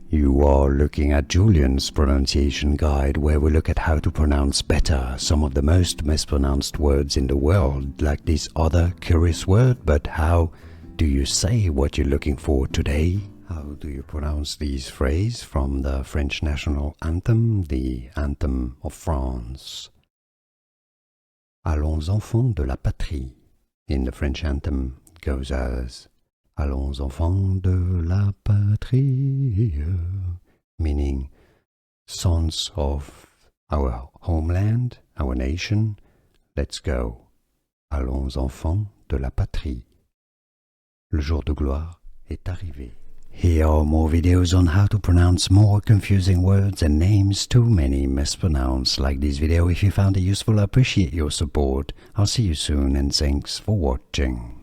You are looking at Julian's pronunciation guide, where we look at how to pronounce better some of the most mispronounced words in the world, like this other curious word. But how do you say what you're looking for today? How do you pronounce these phrases from the French national anthem, the anthem of France? Allons, enfants de la patrie. In the French anthem goes as Allons, enfants de la patrie, meaning sons of our homeland, our nation. Let's go. Allons, enfants de la patrie. Le jour de gloire est arrivé. Here are more videos on how to pronounce more confusing words and names too many mispronounced. Like this video if you found it useful. I appreciate your support. I'll see you soon and thanks for watching.